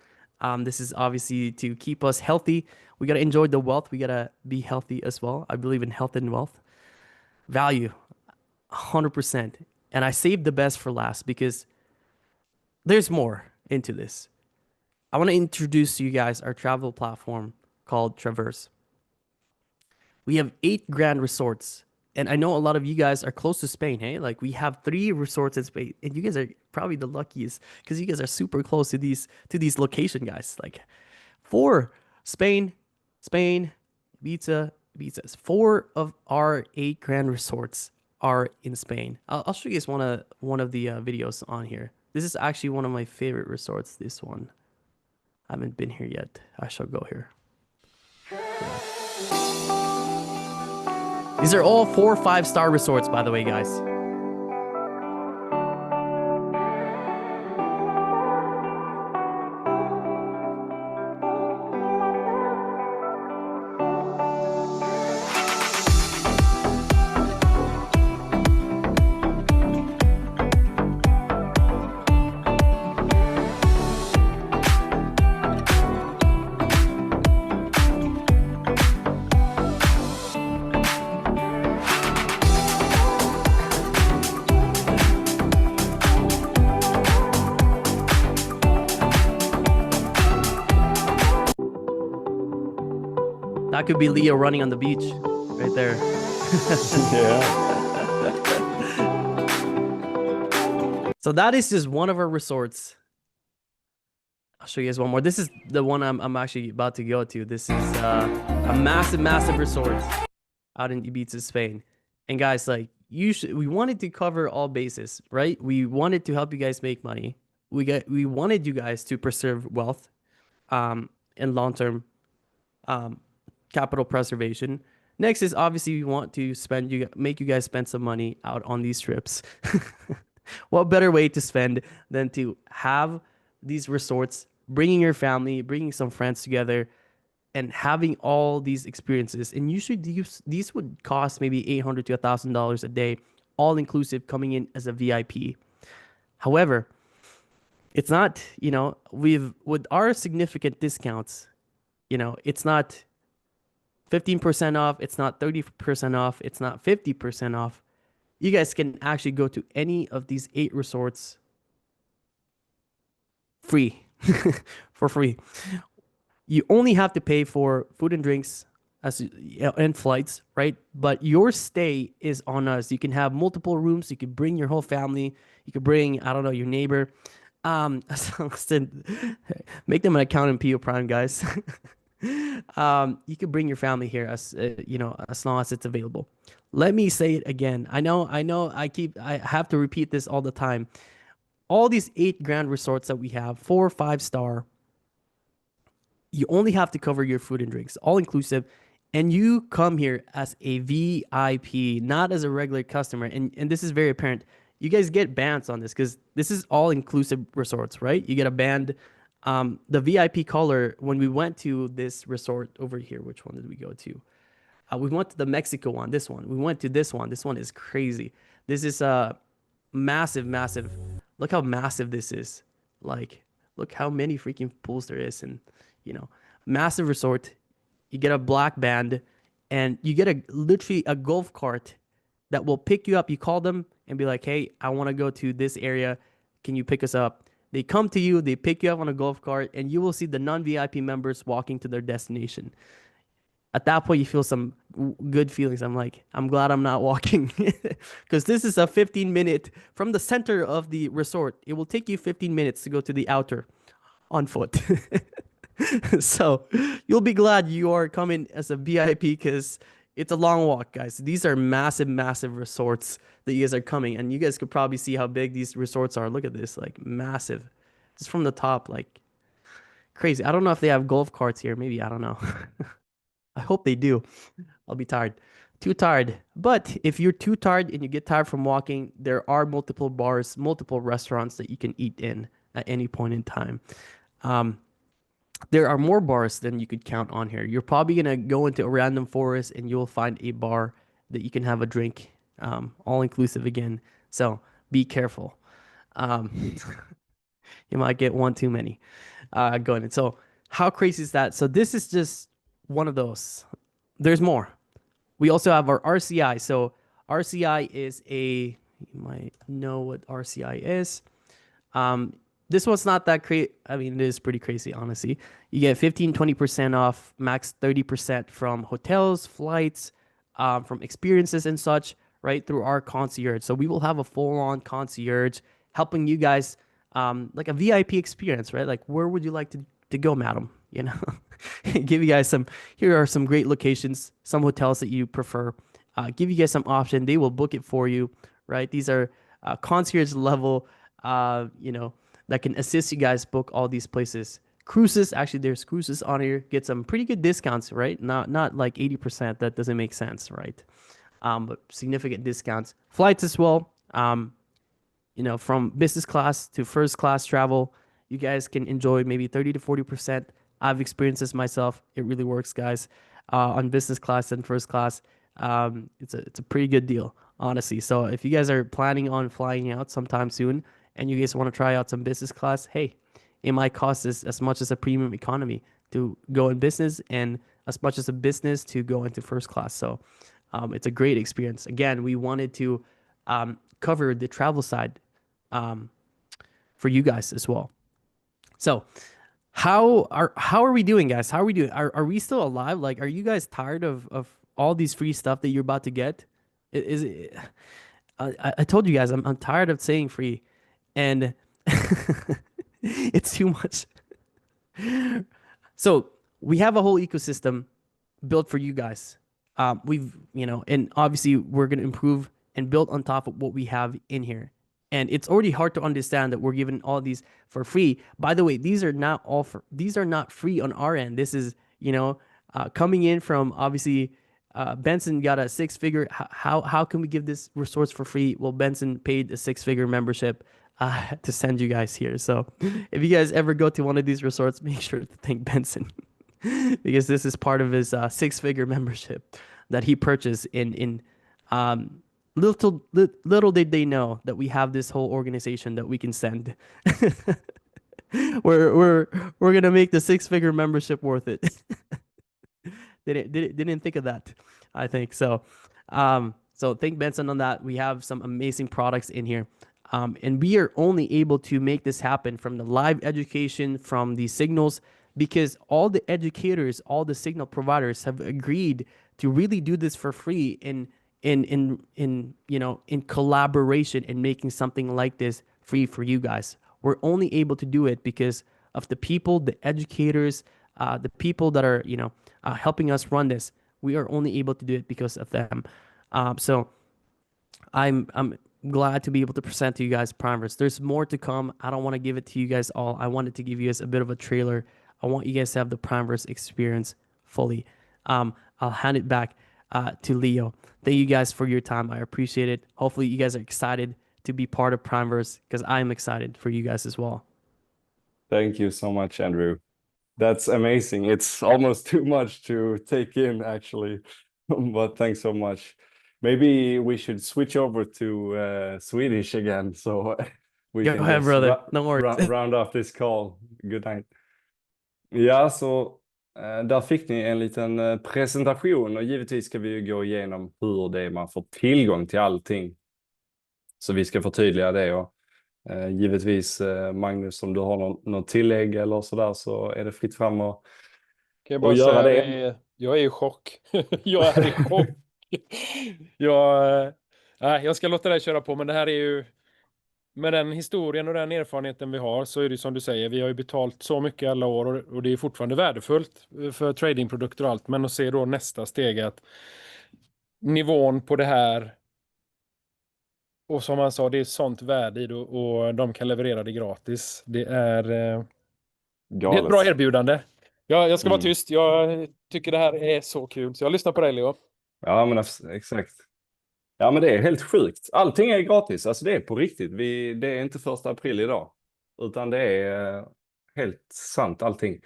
This is obviously to keep us healthy. We gotta enjoy the wealth. We gotta be healthy as well. I believe in health and wealth. Value, 100%. And I saved the best for last because there's more into this. I want to introduce to you guys our travel platform called Traverse. We have 8 grand resorts. And I know a lot of you guys are close to Spain, hey? Like we have 3 resorts in Spain, and you guys are probably the luckiest because you guys are super close to these location guys. Like 4 Spain, Ibiza. 4 of our 8 grand resorts are in Spain. I'll show you guys one of the videos on here. This is actually one of my favorite resorts. This one, I haven't been here yet. I shall go here. These are all 4 or 5-star resorts, by the way, guys. That could be Leo running on the beach right there. Yeah. So that is just one of our resorts. I'll show you guys one more. This is the one I'm actually about to go to. This is a massive resort out in Ibiza, Spain. And guys, like we wanted to cover all bases, right? We wanted to help you guys make money. We wanted you guys to preserve wealth and long-term capital preservation. Next is obviously we want to make you guys spend some money out on these trips. What better way to spend than to have these resorts, bringing your family, bringing some friends together, and having all these experiences. And usually these would cost maybe $800 to $1,000 a day, all inclusive, coming in as a VIP. However, it's not, with our significant discounts, it's not 15% off, it's not 30% off, it's not 50% off. You guys can actually go to any of these 8 resorts free, for free. You only have to pay for food and drinks and flights, right? But your stay is on us. You can have multiple rooms. You can bring your whole family. You could bring, I don't know, your neighbor. Make them an account in PO Prime, guys. You could bring your family here as long as it's available. Let me say it again. I know I have to repeat this all the time. All these 8 grand resorts that we have, 4 or 5-star, you only have to cover your food and drinks, all inclusive, and you come here as a VIP, not as a regular customer. And this is very apparent. You guys get bands on this because this is all inclusive resorts, right? You get a band. The VIP color, when we went to this resort over here, which one did we go to? We went to the Mexico one, this one. We went to this one. This one is crazy. This is a massive. Look how massive this is. Like, look how many freaking pools there is. And, massive resort. You get a black band and you get literally a golf cart that will pick you up. You call them and be like, hey, I want to go to this area. Can you pick us up? They come to you, they pick you up on a golf cart, and you will see the non-VIP members walking to their destination. At that point, you feel some good feelings. I'm glad I'm not walking because this is a 15-minute from the center of the resort. It will take you 15 minutes to go to the outer on foot. So you'll be glad you are coming as a VIP because it's a long walk, guys. These are massive resorts that you guys are coming, and you guys could probably see how big these resorts are. Look at this, like massive. Just from the top, like crazy. I don't know if they have golf carts here. Maybe, I don't know. I hope they do. I'll be too tired. But if you're too tired and you get tired from walking, there are multiple bars, multiple restaurants that you can eat in at any point in time. There are more bars than you could count on here. You're probably going to go into a random forest and you'll find a bar that you can have a drink all inclusive again. So be careful. You might get one too many going. And so how crazy is that? So this is just one of those. There's more. We also have our RCI. So RCI is you might know what RCI is. This one's not that crazy. I mean, it is pretty crazy, honestly. You get 15-20% off, max 30% from hotels, flights, from experiences and such, right, through our concierge. So we will have a full-on concierge helping you guys, like a VIP experience, right? Like, where would you like to go, madam? You know, give you guys here are some great locations, some hotels that you prefer. Give you guys some option. They will book it for you, right? These are concierge level, that can assist you guys book all these places. Cruises, actually, there's cruises on here. Get some pretty good discounts, right? Not like 80%. That doesn't make sense, right? But significant discounts. Flights as well. From business class to first class travel, you guys can enjoy maybe 30-40%. I've experienced this myself. It really works, guys. On business class and first class, it's a pretty good deal, honestly. So if you guys are planning on flying out sometime soon, and you guys want to try out some business class, hey, it might cost as much as a premium economy to go in business and as much as a business to go into first class. So it's a great experience. Again, we wanted to cover the travel side for you guys as well. So how are we doing, guys? How are we doing? Are we still alive? Like, are you guys tired of all these free stuff that you're about to get? I told you guys, I'm tired of saying free. And it's too much. So we have a whole ecosystem built for you guys. And obviously we're going to improve and build on top of what we have in here. And it's already hard to understand that we're giving all these for free. By the way, these are not free on our end. This is, coming in from, obviously, Benson got a 6-figure. How can we give this resource for free? Well, Benson paid a 6-figure membership to send you guys here. So if you guys ever go to one of these resorts, make sure to thank Benson because this is part of his 6-figure membership that he purchased in little did they know that we have this whole organization that we can send. we're gonna make the 6-figure membership worth it. Didn't think of that, I think. So so thank Benson on that. We have some amazing products in here. And we are only able to make this happen from the live education, from the signals, because all the educators, all the signal providers have agreed to really do this for free in collaboration and making something like this free for you guys. We're only able to do it because of the people, the educators, the people that are helping us run this. We are only able to do it because of them. So I'm glad to be able to present to you guys PRIMEVERSE. There's more to come. I don't want to give it to you guys all. I wanted to give you guys a bit of a trailer. I want you guys to have the PRIMEVERSE experience fully. I'll hand it back to Leo. Thank you guys for your time. I appreciate it. Hopefully you guys are excited to be part of PRIMEVERSE because I'm excited for you guys as well. Thank you so much, Andrew. That's amazing. It's almost too much to take in, actually. But thanks so much. Maybe we should switch over to Swedish again, so we Go can ahead, just brother. No worries. round off this call. Good night. Ja, så där fick ni en liten presentation och givetvis ska vi ju gå igenom hur det är man får tillgång till allting. Så vi ska förtydliga det och givetvis Magnus, om du har någon tillägg eller sådär så är det fritt fram och göra det. Jag är i chock. Jag är i chock. Jag ska låta dig köra på, men det här är ju, med den historien och den erfarenheten vi har, så är det som du säger, vi har ju betalt så mycket alla år och det är fortfarande värdefullt för tradingprodukter och allt, men att se då nästa steg att nivån på det här, och som han sa, det är sånt värde i det och de kan leverera det gratis. Det är ett bra erbjudande. Jag ska vara tyst. Jag tycker det här är så kul. Så jag lyssnar på dig, Leo. Ja, men exakt. Ja, men det är helt sjukt. Allting är gratis. Alltså det är på riktigt. Det är inte 1 april idag. Utan det är helt sant allting.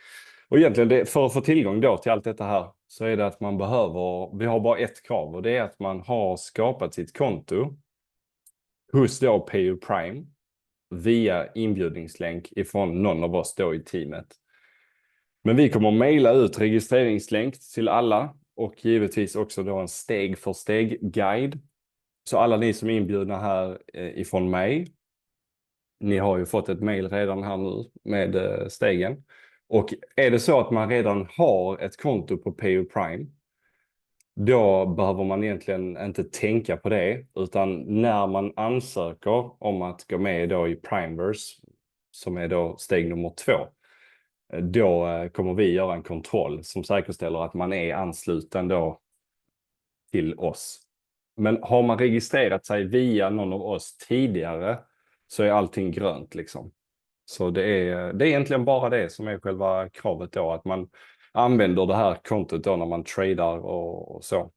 Och egentligen för att få tillgång då till allt detta här så är det att vi har bara ett krav och det är att man har skapat sitt konto hos då PU Prime via inbjudningslänk ifrån någon av oss då i teamet. Men vi kommer att mejla ut registreringslänk till alla och givetvis också då en steg för steg guide. Så alla ni som är inbjudna här ifrån mig, ni har ju fått ett mejl redan här nu med stegen. Och är det så att man redan har ett konto på PU Prime, då behöver man egentligen inte tänka på det, utan när man ansöker om att gå med då i PRIMEVERSE, som är då steg nummer 2, då kommer vi göra en kontroll som säkerställer att man är ansluten då till oss. Men har man registrerat sig via någon av oss tidigare så är allting grönt liksom. Så det är egentligen bara det som är själva kravet då, att man använder det här kontot då när man tradar och så.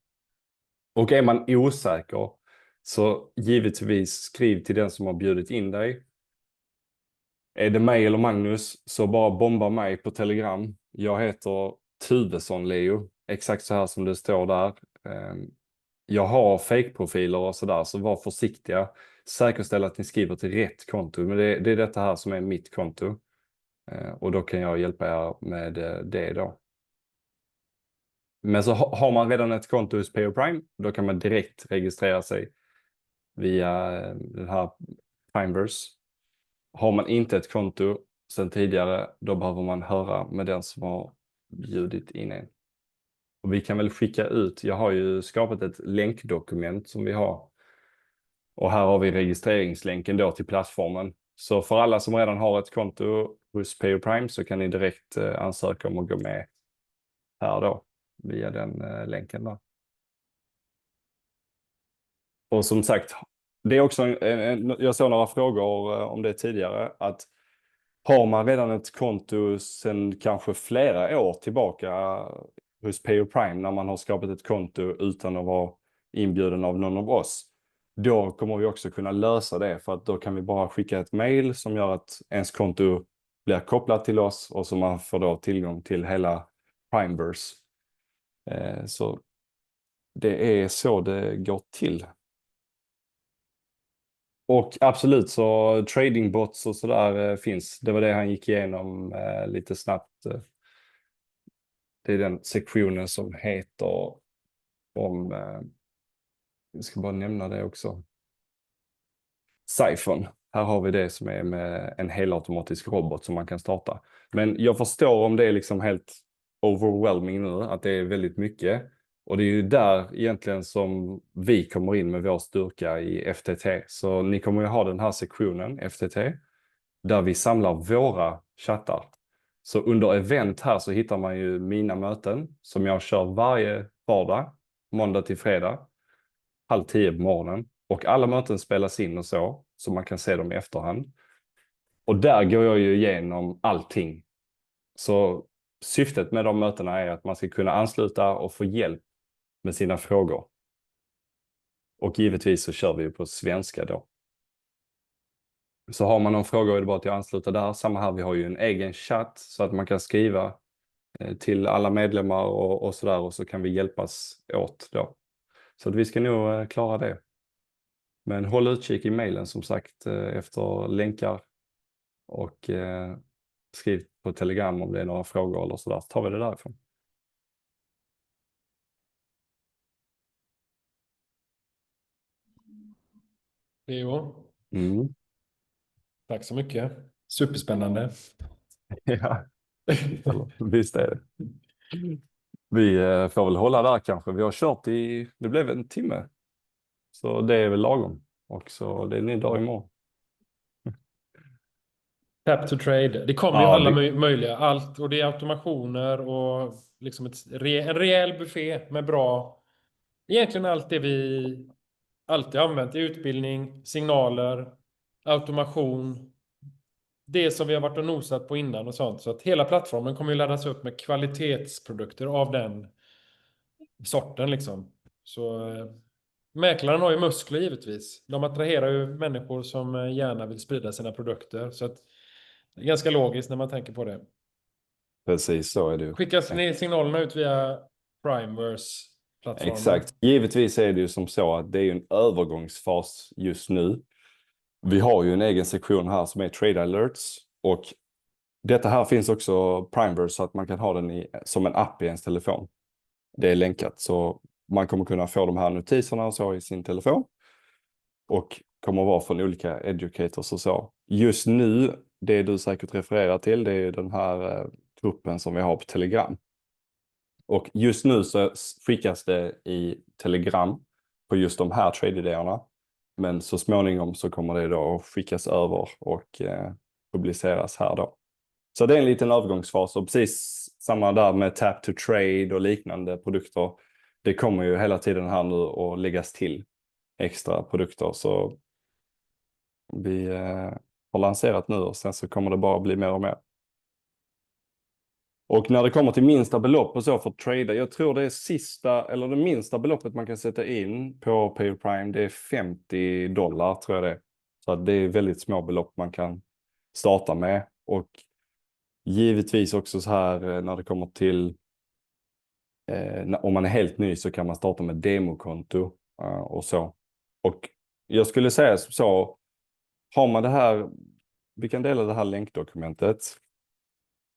Och är man osäker så givetvis skriv till den som har bjudit in dig. Är det mig eller Magnus så bara bomba mig på Telegram. Jag heter Tuvesson Leo, exakt så här som det står där. Jag har fake-profiler och sådär, så var försiktiga. Säkerställ att ni skriver till rätt konto. Men det är detta här som är mitt konto. Och då kan jag hjälpa er med det då. Men så har man redan ett konto hos PO Prime, då kan man direkt registrera sig via den här PRIMEVERSE. Har man inte ett konto sedan tidigare, då behöver man höra med den som har bjudit in en. Och vi kan väl skicka ut, jag har ju skapat ett länkdokument som vi har. Och här har vi registreringslänken då till plattformen. Så för alla som redan har ett konto hos PO Prime så kan ni direkt ansöka om att gå med här då, via den länken där. Och som sagt, det är också jag såg några frågor om det tidigare, att har man redan ett konto sedan kanske flera år tillbaka hos PO Prime, när man har skapat ett konto utan att vara inbjuden av någon av oss, då kommer vi också kunna lösa det, för att då kan vi bara skicka ett mejl som gör att ens konto blir kopplat till oss och så man får då tillgång till hela PRIMEVERSE. Så det är så det går till. Och absolut så tradingbots och sådär finns. Det var det han gick igenom lite snabbt. Det är den sektionen som heter om, jag ska bara nämna det också. Siphon. Här har vi det som är med en helautomatisk robot som man kan starta. Men jag förstår om det är liksom helt overwhelming nu, att det är väldigt mycket. Och det är ju där egentligen som vi kommer in med vår styrka i FTT. Så ni kommer ju ha den här sektionen, FTT, där vi samlar våra chattar. Så under event här så hittar man ju mina möten som jag kör varje vardag, måndag till fredag, 9:30 på morgonen. Och alla möten spelas in och så man kan se dem i efterhand. Och där går jag ju igenom allting. Så syftet med de mötena är att man ska kunna ansluta och få hjälp med sina frågor. Och givetvis så kör vi på svenska då. Så har man någon fråga är det bara att jag ansluter där. Samma här, vi har ju en egen chatt så att man kan skriva till alla medlemmar och sådär, och så kan vi hjälpas åt då. Så att vi ska nog klara det. Men håll utkik i mejlen som sagt efter länkar och skriv på Telegram om det är några frågor eller sådär. Så tar vi det därifrån. Leo, Mm. tack så mycket. Superspännande. Ja, visst är det. Vi får väl hålla där kanske. Vi har kört det blev en timme. Så det är väl lagom. Och så det är en ny dag imorgon. Tap to trade. Det kommer ju alla möjliga. Allt. Och det är automationer och liksom en rejäl buffé med bra. Egentligen allt det vi alltid använt i utbildning, signaler, automation. Det som vi har varit och nosat på innan och sånt. Så att hela plattformen kommer ju laddas upp med kvalitetsprodukter av den sorten liksom. Så mäklaren har ju muskler givetvis. De attraherar ju människor som gärna vill sprida sina produkter. Så att det är ganska logiskt när man tänker på det. Precis, så är det ju. Skickas ni signalerna ut via PRIMEVERSE-plattformen? Exakt. Givetvis är det ju som så att det är ju en övergångsfas just nu. Vi har ju en egen sektion här som är Trade Alerts. Och detta här finns också PRIMEVERSE så att man kan ha den som en app i ens telefon. Det är länkat så man kommer kunna få de här notiserna och så i sin telefon. Och kommer vara från olika educators och så. Just nu, det du säkert refererar till, det är den här gruppen som vi har på Telegram. Och just nu så skickas det i Telegram på just de här trade-idéerna. Men så småningom så kommer det då att skickas över och publiceras här då. Så det är en liten övergångsfas och precis samma där med tap to trade och liknande produkter. Det kommer ju hela tiden här nu att läggas till extra produkter. Så vi har lanserat nu och sen så kommer det bara bli mer och mer. Och när det kommer till minsta belopp och så för att trada, jag tror det är det minsta beloppet man kan sätta in på PayPrime, det är $50 tror jag det är. Så att det är väldigt små belopp man kan starta med. Och givetvis också så här när det kommer till, om man är helt ny så kan man starta med demokonto och så. Och jag skulle säga så, har man det här, vi kan dela det här länkdokumentet.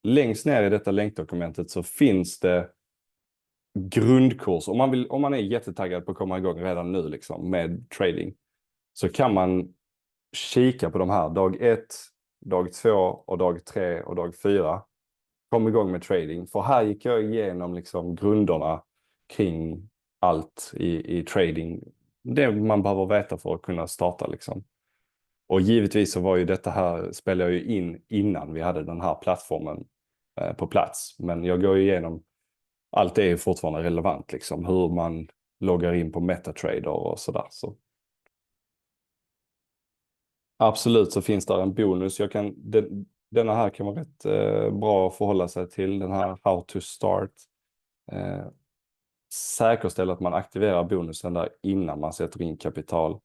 Längst ner i detta länkdokumentet så finns det grundkurs. Om man är jättetaggad på att komma igång redan nu liksom, med trading så kan man kika på de här dag 1, dag 2 och dag 3 och dag 4. Kom igång med trading. För här gick jag igenom liksom grunderna kring allt i trading. Det man behöver veta för att kunna starta liksom. Och givetvis så var ju detta här, spelade jag ju in innan vi hade den här plattformen på plats. Men jag går ju igenom, allt är ju fortfarande relevant liksom. Hur man loggar in på MetaTrader och sådär. Så. Absolut så finns där en bonus. Denna här kan vara rätt bra att förhålla sig till. Den här How to Start. Säkerställa att man aktiverar bonusen där innan man sätter in kapital.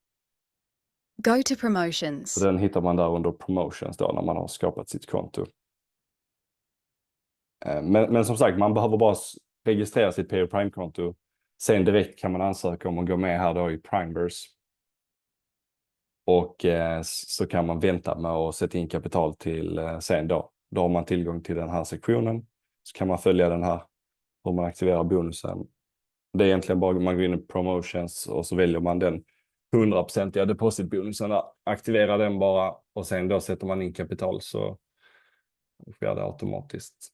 Go to promotions. Så den hittar man där under promotions då när man har skapat sitt konto. Men som sagt, man behöver bara registrera sitt PayPrime-konto. Sen direkt kan man ansöka om att gå med här då i PRIMEVERSE. Och så kan man vänta med att sätta in kapital till sen då. Då har man tillgång till den här sektionen. Så kan man följa den här, hur man aktiverar bonusen. Det är egentligen bara man går in i promotions och så väljer man den 100% depositbonusen. Aktiverar den bara och sen då sätter man in kapital så sker det automatiskt.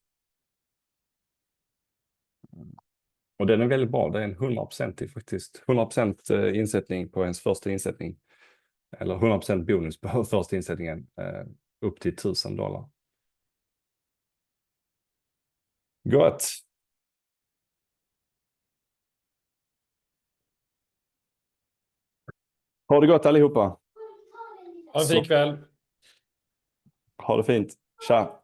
Och den är väldigt bra. Det är en 100% faktiskt. 100% insättning på ens första insättning. Eller 100% bonus på första insättningen. Upp till $1000. Gott! Ha det gott allihopa! Ha en fin kväll! Ha det fint! Tja!